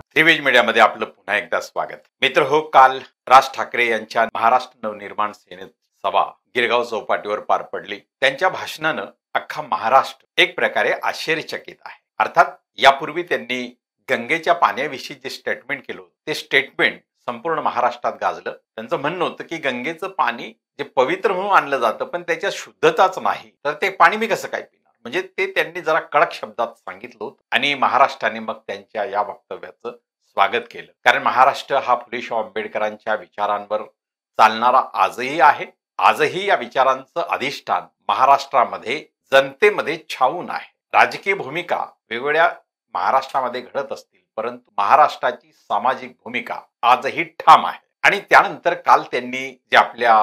त्रिवेज मीडियामध्ये आपलं पुन्हा एकदा स्वागत. मित्र हो, काल राज ठाकरे यांच्या महाराष्ट्र नवनिर्माण सेनेत सभा गिरगाव चौपाटीवर पार पडली. त्यांच्या भाषणानं अख्खा महाराष्ट्र एक प्रकारे आश्चर्यचकित आहे. अर्थात यापूर्वी त्यांनी गंगेच्या पाण्याविषयी जे स्टेटमेंट केलं होतं ते स्टेटमेंट संपूर्ण महाराष्ट्रात गाजलं. त्यांचं म्हणणं होतं की गंगेचं पाणी जे पवित्र म्हणून आणलं जातं पण त्याच्यात शुद्धताच नाही, तर ते पाणी मी कसं काय पिणार, म्हणजे ते त्यांनी जरा कडक शब्दात सांगितलं होतं. आणि महाराष्ट्राने मग त्यांच्या या वक्तव्याचं स्वागत केलं. कारण महाराष्ट्र हा फुले शाहू आंबेडकरांच्या विचारांवर चालणारा आजही आहे. आजही या विचारांचं अधिष्ठान महाराष्ट्रामध्ये जनतेमध्ये छावून आहे. राजकीय भूमिका वेगवेगळ्या महाराष्ट्रामध्ये घडत असतील, परंतु महाराष्ट्राची सामाजिक भूमिका आजही ठाम आहे. आणि त्यानंतर काल त्यांनी जे आपल्या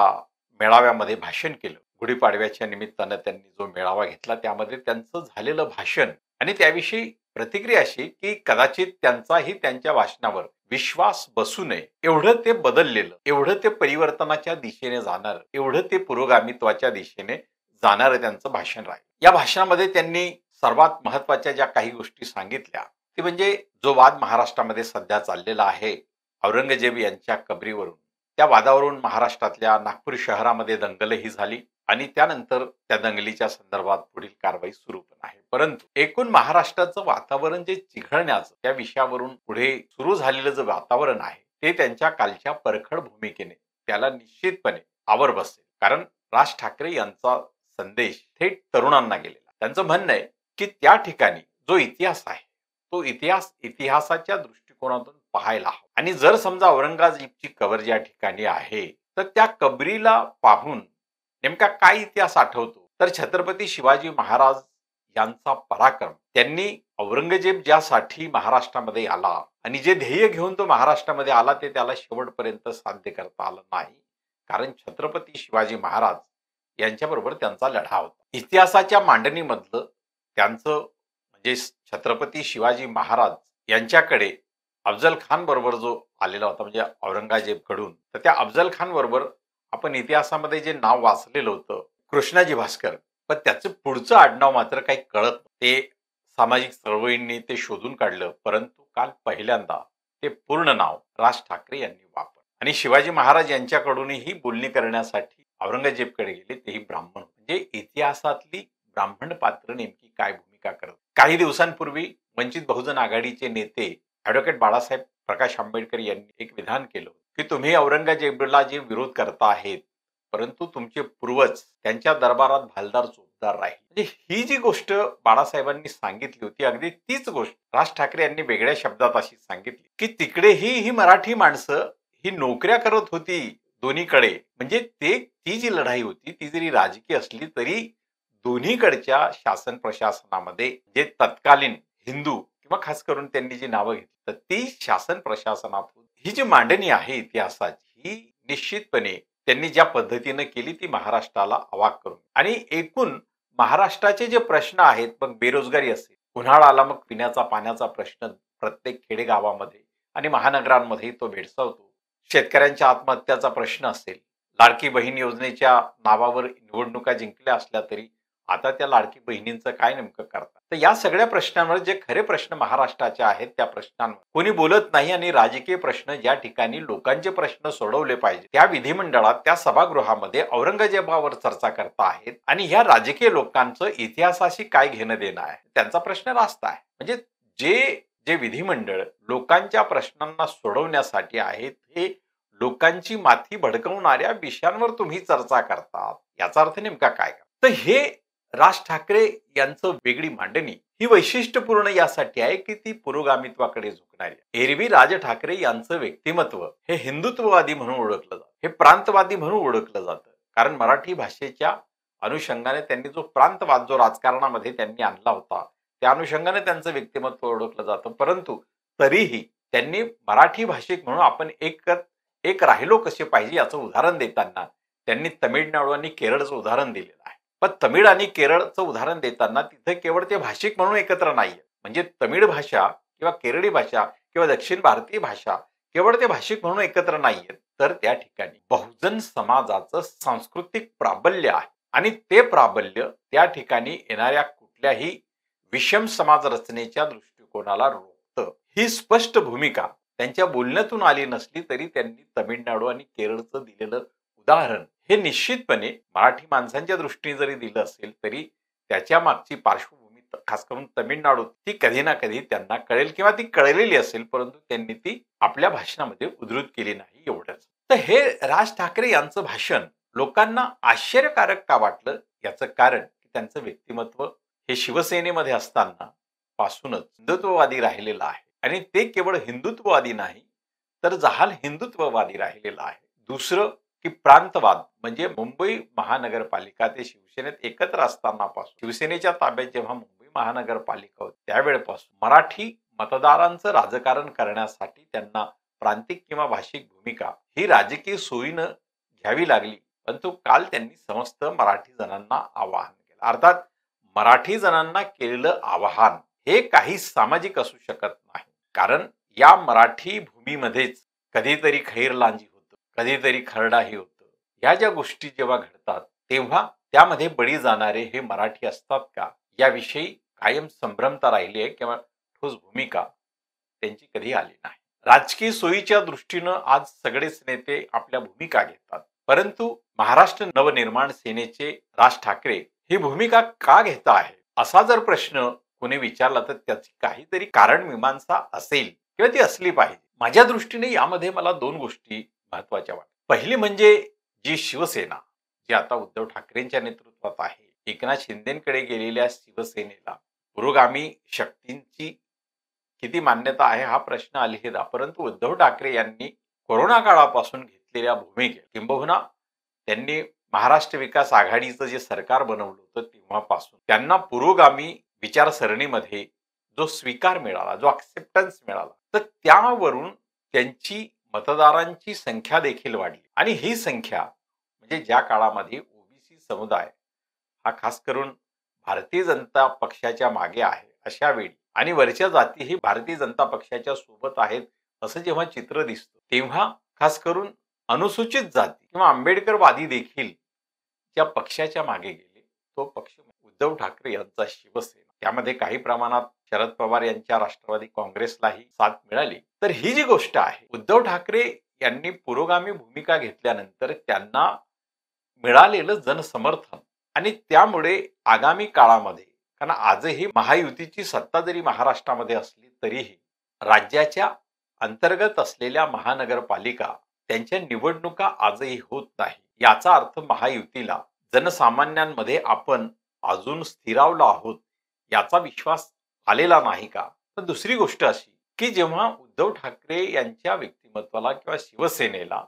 मेळाव्यामध्ये भाषण केलं, गुढीपाडव्याच्या निमित्तानं त्यांनी जो मेळावा घेतला त्यामध्ये त्यांचं झालेलं भाषण आणि त्याविषयी प्रतिक्रिया अशी की कदाचित त्यांचाही त्यांच्या भाषणावर विश्वास बसू नये एवढं ते बदललेलं, एवढं ते परिवर्तनाच्या दिशेने जाणार, एवढं ते पुरोगामित्वाच्या दिशेने जाणारं त्यांचं भाषण राहील. या भाषणामध्ये त्यांनी सर्वात महत्वाच्या ज्या काही गोष्टी सांगितल्या ते म्हणजे जो वाद महाराष्ट्रामध्ये सध्या चाललेला आहे औरंगजेब यांच्या कबरीवरून, त्या वादावरून महाराष्ट्रातल्या नागपूर शहरामध्ये दंगलही झाली आणि त्यानंतर त्या दंगलीच्या संदर्भात पुढील कारवाई सुरू पण आहे. परंतु एकूण महाराष्ट्राचं वातावरण जे चिघळण्याचं, त्या विषयावरून पुढे सुरू झालेलं जे वातावरण आहे ते त्यांच्या कालच्या परखड भूमिकेने त्याला निश्चितपणे आवर बसेल. कारण राज ठाकरे यांचा संदेश थेट तरुणांना गेलेला. त्यांचं म्हणणं आहे की त्या ठिकाणी जो इतिहास आहे तो इतिहासाच्या दृष्टिकोनातून पाहायला हवा. आणि जर समजा औरंगजेबची कबर ज्या ठिकाणी आहे तर त्या कबरीला पाहून नेमका काय इतिहास आठवतो, तर छत्रपती शिवाजी महाराज यांचा पराक्रम. त्यांनी औरंगजेब ज्यासाठी महाराष्ट्रामध्ये आला आणि जे ध्येय घेऊन तो महाराष्ट्रामध्ये आला ते त्याला शेवटपर्यंत साध्य करता आलं नाही, कारण छत्रपती शिवाजी महाराज यांच्याबरोबर त्यांचा लढा होता. इतिहासाच्या मांडणीमधलं त्यांचं म्हणजे छत्रपती शिवाजी महाराज यांच्याकडे अफजल खान बरोबर जो आलेला होता म्हणजे औरंगजेब कडून, तर त्या अफजल खान बरोबर आपण इतिहासामध्ये जे नाव वाचलेलं होतं कृष्णाजी भास्कर, पण त्याचं पुढचं आडनाव मात्र काही कळत. ते सामाजिक चळवळींनी ते शोधून काढलं, परंतु काल पहिल्यांदा ते पूर्ण नाव राज ठाकरे यांनी वापरलं. आणि शिवाजी महाराज यांच्याकडूनही बोलणी करण्यासाठी औरंगजेबकडे गेले, तेही ब्राह्मण. म्हणजे इतिहासातली ब्राह्मण पात्र नेमकी काय भूमिका करत. काही दिवसांपूर्वी वंचित बहुजन आघाडीचे नेते ॲडव्होकेट बाळासाहेब प्रकाश आंबेडकर यांनी एक विधान केलं की तुम्ही औरंगजेबला जे विरोध करता आहेत, परंतु तुमचे पूर्वज त्यांच्या दरबारात भालदार चोपदार राहील. म्हणजे ही जी गोष्ट बाळासाहेबांनी सांगितली होती, अगदी तीच गोष्ट राज ठाकरे यांनी वेगळ्या शब्दात अशी सांगितली की तिकडेही ही मराठी माणसं ही नोकऱ्या करत होती दोन्हीकडे. म्हणजे ती जी लढाई होती ती जरी राजकीय असली तरी दोन्हीकडच्या शासन प्रशासनामध्ये जे तत्कालीन हिंदू किंवा खास करून त्यांनी जी नावं घेतली तर ती शासन प्रशासनातून ही जी मांडणी आहे इतिहासाची ही निश्चितपणे त्यांनी ज्या पद्धतीने केली ती महाराष्ट्राला अवाक करून. आणि एकूण महाराष्ट्राचे जे प्रश्न आहेत, मग बेरोजगारी असेल, उन्हाळा आला मग पिण्याचा पाण्याचा प्रश्न प्रत्येक खेडेगावामध्ये आणि महानगरांमध्ये तो भेडसावतो. शेतकऱ्यांच्या आत्महत्याचा प्रश्न असेल, लाडकी बहीण योजनेच्या नावावर निवडणुका जिंकल्या असल्या तरी आता त्या लाडकी बहिणींचं काय नेमकं करतात. तर या सगळ्या प्रश्नांवर जे खरे प्रश्न महाराष्ट्राचे आहेत त्या प्रश्नांवर कोणी बोलत नाही. आणि राजकीय प्रश्न ज्या ठिकाणी लोकांचे प्रश्न सोडवले पाहिजे त्या विधिमंडळात, त्या सभागृहामध्ये औरंगजेबावर चर्चा करता आहेत. आणि ह्या राजकीय लोकांचं इतिहासाशी काय घेणं देणं आहे त्यांचा प्रश्न रास्त आहे. म्हणजे जे विधिमंडळ लोकांच्या प्रश्नांना सोडवण्यासाठी आहेत, हे लोकांची माथी भडकवणाऱ्या विषयांवर तुम्ही चर्चा करतात, याचा अर्थ नेमका काय. तर हे राज ठाकरे यांचं वेगळी मांडणी ही वैशिष्ट्यपूर्ण यासाठी आहे की ती पुरोगामित्वाकडे झुकणारी आहे. एरवी राज ठाकरे यांचं व्यक्तिमत्व हे हिंदुत्ववादी म्हणून ओळखलं जातं, हे प्रांतवादी म्हणून ओळखलं जातं. कारण मराठी भाषेच्या अनुषंगाने त्यांनी जो प्रांतवाद जो राजकारणामध्ये त्यांनी आणला होता त्या अनुषंगाने त्यांचं व्यक्तिमत्व ओळखलं जातं. परंतु तरीही त्यांनी मराठी भाषिक म्हणून आपण एक राहिलो कसे पाहिजे याचं उदाहरण देताना त्यांनी तमिळनाडू आणि केरळचं उदाहरण दिलेलं आहे. पण तमिळ आणि केरळचं उदाहरण देताना तिथे केवळ ते भाषिक म्हणून एकत्र नाहीये. म्हणजे तमिळ भाषा किंवा केरळी भाषा किंवा दक्षिण भारतीय भाषा केवळ ते भाषिक म्हणून एकत्र नाहीयेत, तर त्या ठिकाणी बहुजन समाजाचं सांस्कृतिक प्राबल्य आहे. आणि ते प्राबल्य त्या ठिकाणी येणाऱ्या कुठल्याही विषम समाज रचनेच्या दृष्टिकोनातून कोणाला रोखतं, ही स्पष्ट भूमिका त्यांच्या बोलण्यातून आली नसली तरी त्यांनी तमिळनाडू आणि केरळचं दिलेलं उदाहरण हे निश्चितपणे मराठी माणसांच्या दृष्टीने जरी दिलं असेल तरी त्याच्या मागची पार्श्वभूमी खास करून तमिळनाडू ती कधी ना कधी त्यांना कळेल किंवा ती कळलेली असेल, परंतु त्यांनी ती आपल्या भाषणामध्ये उद्धृत केली नाही एवढंच. तर हे राज ठाकरे यांचं भाषण लोकांना आश्चर्यकारक का वाटलं याचं कारण की त्यांचं व्यक्तिमत्व हे शिवसेनेमध्ये असताना पासूनच हिंदुत्ववादी राहिलेलं आहे आणि ते केवळ हिंदुत्ववादी नाही तर जहाल हिंदुत्ववादी राहिलेलं आहे. दुसरं की प्रांतवाद म्हणजे मुंबई महानगरपालिका ते शिवसेनेत एकत्र असतानापासून शिवसेनेच्या ताब्यात जेव्हा मुंबई महानगरपालिका होती त्यावेळेपासून मराठी मतदारांचं राजकारण करण्यासाठी त्यांना प्रांतिक किंवा भाषिक भूमिका ही राजकीय सोयीनं घ्यावी लागली. परंतु काल त्यांनी समस्त मराठी जणांना आवाहन केलं. अर्थात मराठी जणांना केलेलं आवाहन हे काही सामाजिक असू शकत नाही, कारण या मराठी भूमीमध्येच कधीतरी खैरलांजी होतं, कधीतरी खरडाही होतं. या ज्या गोष्टी जेव्हा घडतात तेव्हा त्यामध्ये बळी जाणारे हे मराठी असतात का याविषयी कायम संभ्रमता राहिली आहे किंवा ठोस भूमिका त्यांची कधी आली नाही. राजकीय सोयीच्या दृष्टीनं आज सगळेच नेते आपल्या भूमिका घेतात, परंतु महाराष्ट्र नवनिर्माण सेनेचे राज ठाकरे ही भूमिका का घेत आहे असा जर प्रश्न कोणी विचारला तर त्याची काहीतरी कारण मीमांसा असेल किंवा ती असली पाहिजे. माझ्या दृष्टीने यामध्ये मला दोन गोष्टी महत्वाच्या वाटतात. पहिली म्हणजे जी शिवसेना जी आता उद्धव ठाकरेंच्या नेतृत्वात आहे, एकनाथ शिंदेकडे गेलेल्या शिवसेनेला पुरोगामी शक्तींची किती मान्यता आहे हा प्रश्न अलहिदा, परंतु उद्धव ठाकरे यांनी कोरोना काळापासून घेतलेल्या भूमिकेत किंबहुना त्यांनी महाराष्ट्र विकास आघाडीचं जे सरकार बनवलं होतं तेव्हापासून त्यांना पुरोगामी विचारसरणीमध्ये जो स्वीकार मिळाला, जो ॲक्सेप्टन्स मिळाला, तर त्यावरून त्यांची मतदारांची संख्या देखील वाढली. आणि ही संख्या म्हणजे ज्या काळामध्ये ओबीसी समुदाय हा खास करून भारतीय जनता पक्षाच्या मागे आहे अशा वेळी आणि वरच्या जातीही भारतीय जनता पक्षाच्या सोबत आहेत असं जेव्हा चित्र दिसतं तेव्हा खास करून अनुसूचित जाती किंवा आंबेडकरवादी देखील ज्या पक्षाच्या मागे गेले तो पक्ष उद्धव ठाकरे यांचा शिवसेना. त्यामध्ये काही प्रमाणात शरद पवार यांच्या राष्ट्रवादी काँग्रेसलाही साथ मिळाली. तर ही जी गोष्ट आहे, उद्धव ठाकरे यांनी पुरोगामी भूमिका घेतल्यानंतर त्यांना मिळालेलं जनसमर्थन आणि त्यामुळे आगामी काळामध्ये, कारण आजही महायुतीची सत्ता जरी महाराष्ट्रामध्ये असली तरीही राज्याच्या अंतर्गत असलेल्या महानगरपालिका त्यांच्या निवडणुका आजही होत नाही. याचा अर्थ महायुतीला जनसामान्यांमध्ये आपण अजून स्थिरावलो आहोत याचा विश्वास आलेला नाही का. तर दुसरी गोष्ट अशी की जेव्हा उद्धव ठाकरे यांच्या व्यक्तिमत्वाला किंवा शिवसेनेला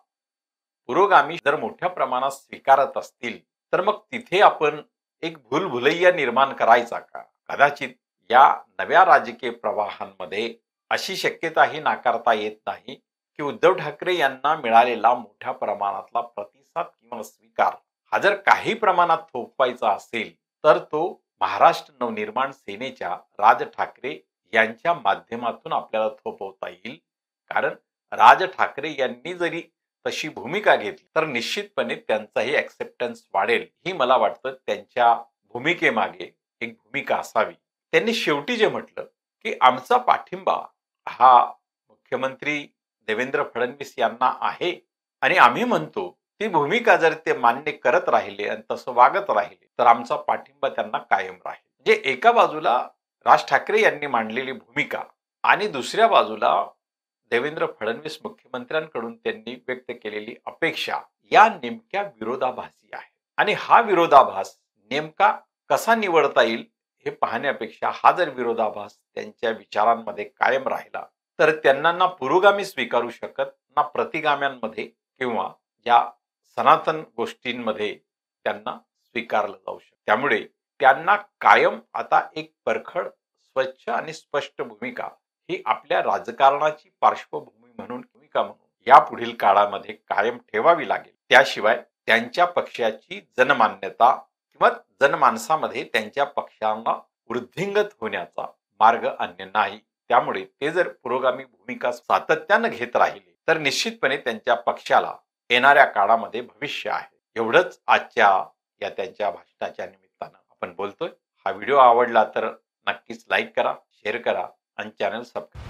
पुरोगामी जर मोठ्या प्रमाणात स्वीकारत असतील तर मग तिथे आपण एक भूलभुलैया निर्माण करायचा का. कदाचित या नव्या राजकीय प्रवाहांमध्ये अशी शक्यताही नाकारता येत नाही की उद्धव ठाकरे यांना मिळालेला मोठ्या प्रमाणातला प्रतिसाद किंवा स्वीकार हा जर काही प्रमाणात थोपवायचा असेल तर तो महाराष्ट्र नवनिर्माण सेनेच्या राज ठाकरे यांच्या माध्यमातून आपल्याला थोपवता येईल. कारण राज ठाकरे यांनी जरी तशी भूमिका घेतली तर निश्चितपणे त्यांचाही ॲक्सेप्टन्स वाढेल. ही मला वाटतं त्यांच्या भूमिकेमागे एक भूमिका असावी. त्यांनी शेवटी जे म्हटलं की आमचा पाठिंबा हा मुख्यमंत्री देवेंद्र फडणवीस यांना आहे आणि आम्ही म्हणतो ती भूमिका जर ते मान्य करत राहिले आणि तसं वागत राहिले तर आमचा पाठिंबा त्यांना कायम राहील. म्हणजे एका बाजूला राज ठाकरे यांनी मांडलेली भूमिका आणि दुसऱ्या बाजूला देवेंद्र फडणवीस मुख्यमंत्र्यांकडून त्यांनी व्यक्त केलेली अपेक्षा या नेमक्या विरोधाभासी आहे. आणि हा विरोधाभास नेमका कसा निवडता येईल हे पाहण्यापेक्षा हा जर विरोधाभास त्यांच्या विचारांमध्ये कायम राहिला तर त्यांना ना पुरोगामी स्वीकारू शकत ना प्रतिगाम्यांमध्ये किंवा या सनातन गोष्टींमध्ये त्यांना स्वीकारलं जाऊ शकतं. त्यामुळे त्यांना कायम आता एक परखड, स्वच्छ आणि स्पष्ट भूमिका ही आपल्या राजकारणाची पार्श्वभूमी म्हणून भूमिका म्हणून या पुढील काळामध्ये कायम ठेवावी लागेल. त्याशिवाय त्यांच्या पक्षाची जनमान्यता किंवा जनमानसामध्ये त्यांच्या पक्षांना वृद्धिंगत होण्याचा मार्ग अन्य नाही. त्यामुळे ते जर पुरोगामी भूमिका सातत्यानं घेत राहिले तर निश्चितपणे त्यांच्या पक्षाला येणाऱ्या काळामध्ये भविष्य आहे. एवढंच आजच्या या त्यांच्या भाषणाच्या निमित्तानं आपण बोलतोय. हा व्हिडिओ आवडला तर नक्कीच लाईक करा, शेअर करा आणि चॅनल सबस्क्राईब